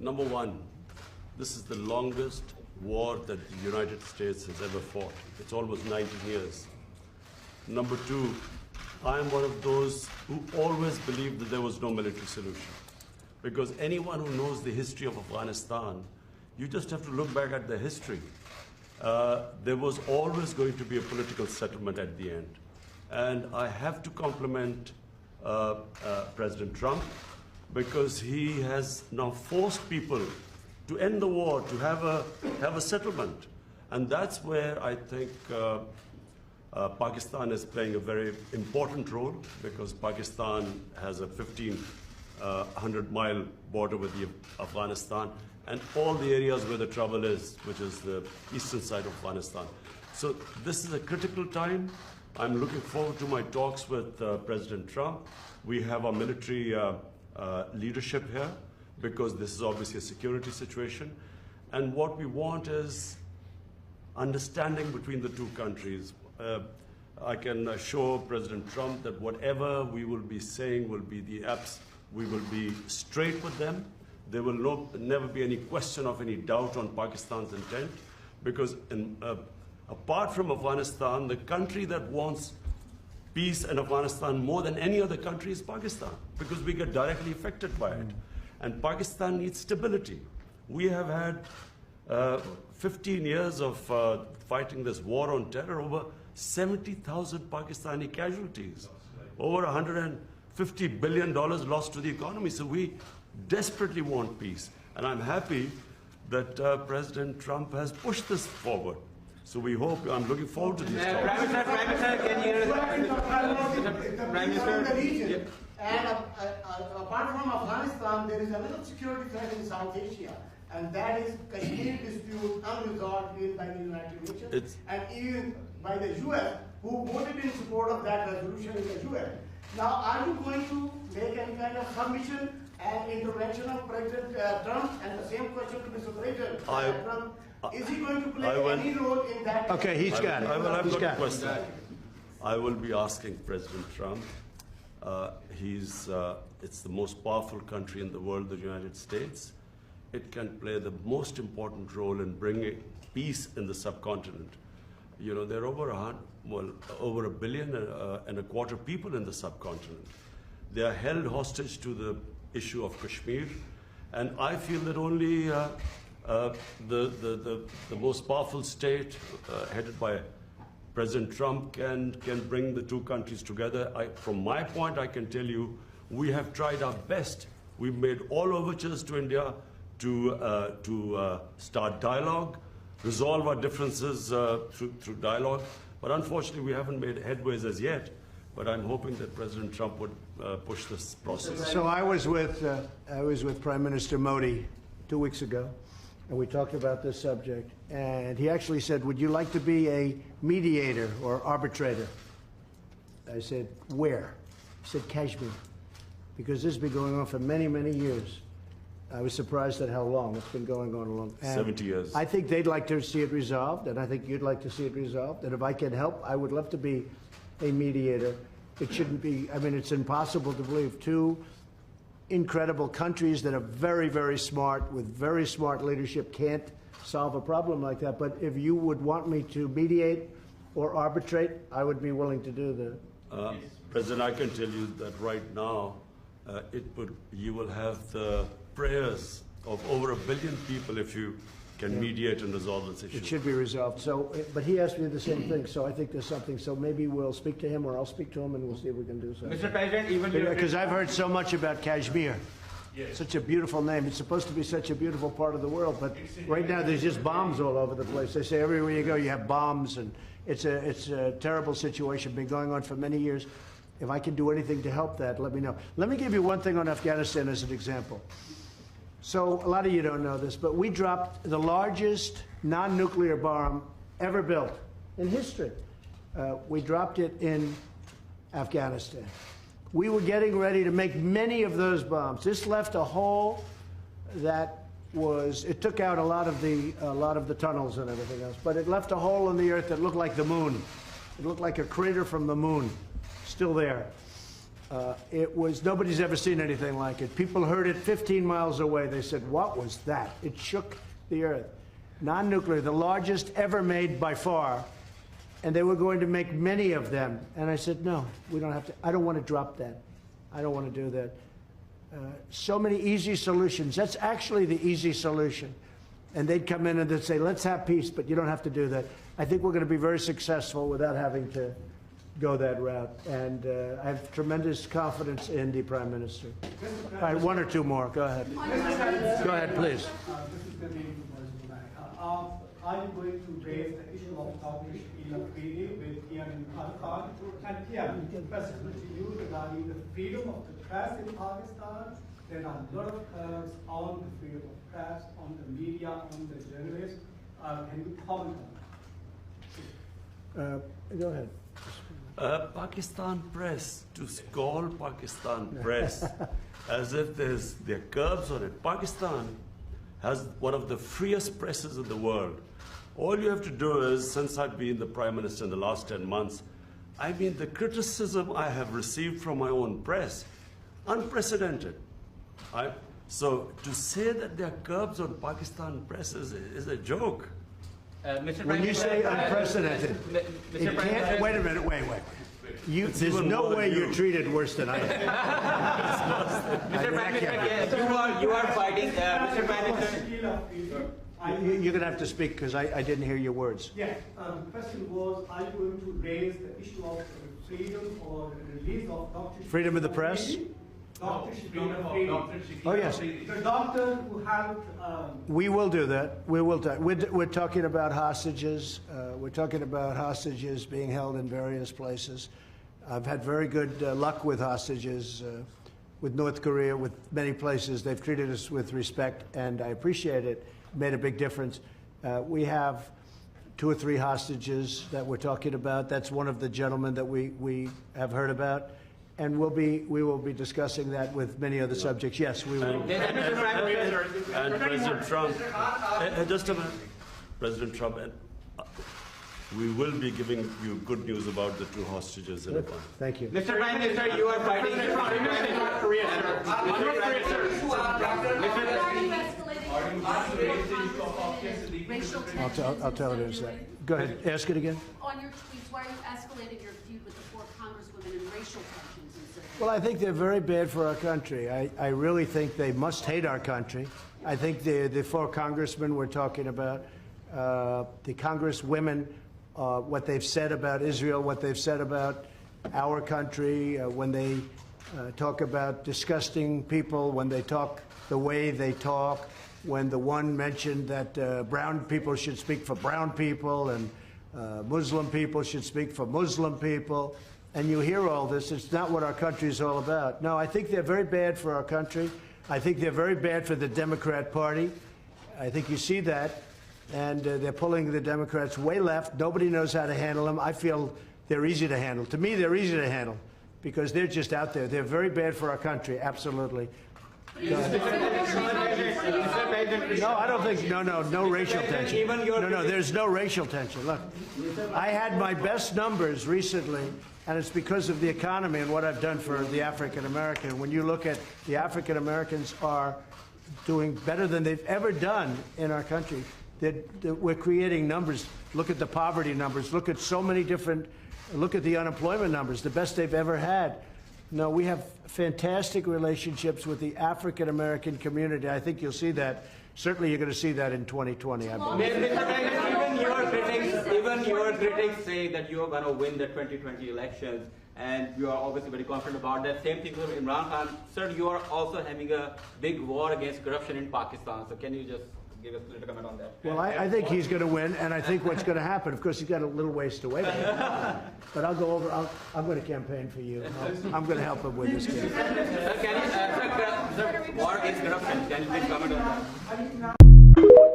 Number one, this is the longest war that the United States has ever fought. It's almost 19 years. Number two, I am one of those who always believed that there was no military solution. Because anyone who knows the history of Afghanistan, you just have to look back at the history. There was always going to be a political settlement at the end. And I have to compliment President Trump, because he has now forced people to end the war, to have a settlement. And that's where I think Pakistan is playing a very important role, because Pakistan has a 1,500-mile border with Afghanistan and all the areas where the trouble is, which is the eastern side of Afghanistan. So this is a critical time. I'm looking forward to my talks with President Trump. We have our military leadership here, because this is obviously a security situation. And what we want is understanding between the two countries. I can assure President Trump that whatever we will be saying will be we will be straight with them. There will never be any question of any doubt on Pakistan's intent, because apart from Afghanistan, the country that wants peace in Afghanistan more than any other country is Pakistan, because we get directly affected by it. And Pakistan needs stability. We have had 15 years of fighting this war on terror, over 70,000 Pakistani casualties, over $150 billion lost to the economy. So we desperately want peace. And I'm happy that President Trump has pushed this forward. So we hope, I'm looking forward to these talks. Prime Minister, can you... Prime Minister, and apart from Afghanistan, there is another security threat in South Asia, and that is Kashmir dispute unresolved even by the United Nations and even by the US, who voted in support of that resolution in the UN. Now, are you going to make any kind of submission and intervention of President Trump? And the same question to Mr. President Trump. Is he going to play any role in that? Okay, he's got it. I will have got a question. I will be asking President Trump. It's the most powerful country in the world, the United States. It can play the most important role in bringing peace in the subcontinent. You know, there are over a billion and a quarter people in the subcontinent. They are held hostage to the issue of Kashmir, and I feel that only the most powerful state, headed by President Trump, can bring the two countries together. From my point, I can tell you, we have tried our best. We've made all overtures to India to start dialogue, resolve our differences through dialogue. But unfortunately, we haven't made headways as yet. But I'm hoping that President Trump would push this process. So I was with Prime Minister Modi 2 weeks ago, and we talked about this subject. And he actually said, "Would you like to be a mediator or arbitrator?" I said, "Where?" He said, "Kashmir," because this has been going on for many, many years. I was surprised at how long it's been going on. 70 years. I think they'd like to see it resolved, and I think you'd like to see it resolved. And if I can help, I would love to be a mediator. It shouldn't be, I mean, it's impossible to believe two incredible countries that are very, very smart, with very smart leadership, can't solve a problem like that. But if you would want me to mediate or arbitrate, I would be willing to do that. President, I can tell you that right now, you will have the prayers of over 1 billion people if you can mediate and resolve this issue. It should be resolved. So, but he asked me the same thing, so I think there's something. So maybe we'll speak to him, or I'll speak to him, and we'll see if we can do something. Mr. President, even because I've heard so much about Kashmir. Yes. Such a beautiful name. It's supposed to be such a beautiful part of the world, but right now there's just bombs all over the place. They say everywhere you go you have bombs, and it's a terrible situation. Been going on for many years. If I can do anything to help that, let me know. Let me give you one thing on Afghanistan as an example. So a lot of you don't know this, but we dropped the largest non-nuclear bomb ever built in history. We dropped it in Afghanistan. We were getting ready to make many of those bombs. This left a hole that was, it took out a lot of the tunnels and everything else, but it left a hole in the earth that looked like the moon. It looked like a crater from the moon, still there. Nobody's ever seen anything like it. People heard it 15 miles away. They said, what was that? It shook the earth. Non-nuclear, the largest ever made by far. And they were going to make many of them. And I said, no, we don't have to. I don't want to drop that. I don't want to do that. So many easy solutions. That's actually the easy solution. And they'd come in and they'd say, let's have peace, but you don't have to do that. I think we're going to be very successful without having to go that route. And I have tremendous confidence in the Prime Minister. All right, one or two more. Go ahead. Go ahead, please. This is the name of America. Are you going to raise the issue of Turkish treaty with Yamin Khan? And here, question to you regarding the freedom of the press in Pakistan. There are a lot of curbs on the freedom of press, on the media, on the journalists. Can you comment on that? Go ahead. Pakistan press, to call Pakistan press as if there are curbs on it. Pakistan has one of the freest presses in the world. All you have to do is, since I've been the Prime Minister in the last 10 months, I mean, the criticism I have received from my own press, unprecedented. So to say that there are curbs on Pakistan press is a joke. Mr. When you say unprecedented, Mr. it Prime can't, Minister, wait a minute, wait. There's even no more than way you. you're treated worse than I am. Mr. Prime Minister, yes, you are fighting, Mr. Prime Minister. You're going to have to speak because I didn't hear your words. Yes, the question was, are you going to raise the issue of freedom or release of Dr. Freedom of the press? Dr. Freedom. Oh, yes. The doctor who helped. We will do that. We will. We're talking about hostages. We're talking about hostages being held in various places. I've had very good luck with hostages, with North Korea, with many places. They've treated us with respect, and I appreciate it. Made a big difference. We have 2 or 3 hostages that we're talking about. That's one of the gentlemen that we have heard about. And we will be discussing that with many other subjects. Yes, we will. And President Trump, just a minute, President Trump, we will be giving you good news about the 2 hostages in a month. Thank you. Mr. Prime Minister, you are fighting. I'll tell it in a second. Go ahead. Ask it again. On your tweets, why are you escalating your feud with the 4 congresswomen and racial tensions and so forth? Well, I think they're very bad for our country. I really think they must hate our country. I think the 4 congressmen we're talking about, the congresswomen, what they've said about Israel, what they've said about our country, when they talk about disgusting people, when they talk the way they talk, when the one mentioned that brown people should speak for brown people and Muslim people should speak for Muslim people, and you hear all this, it's not what our country is all about. No, I think they're very bad for our country. I think they're very bad for the Democrat Party. I think you see that. And they're pulling the Democrats way left. Nobody knows how to handle them. I feel they're easy to handle. To me, they're easy to handle because they're just out there. They're very bad for our country, absolutely. No, I don't think, no racial tension. No, there's no racial tension. Look, I had my best numbers recently, and it's because of the economy and what I've done for the African American. When you look at the African Americans are doing better than they've ever done in our country. We're creating numbers. Look at the poverty numbers. Look at so many different, look at the unemployment numbers, the best they've ever had. No, we have fantastic relationships with the African American community. I think you'll see that. Certainly you're going to see that in 2020, I believe. Even your critics say that you are going to win the 2020 elections, and you are obviously very confident about that. Same thing with Imran Khan. Sir, you are also having a big war against corruption in Pakistan. So can you just give us a little comment on that? Well, I think he's going to win, and I think what's going to happen, of course, he's got a little ways to wait. But I'll go over, I'm going to campaign for you. I'm going to help him win this game. Sir, war against corruption, can you please comment on that?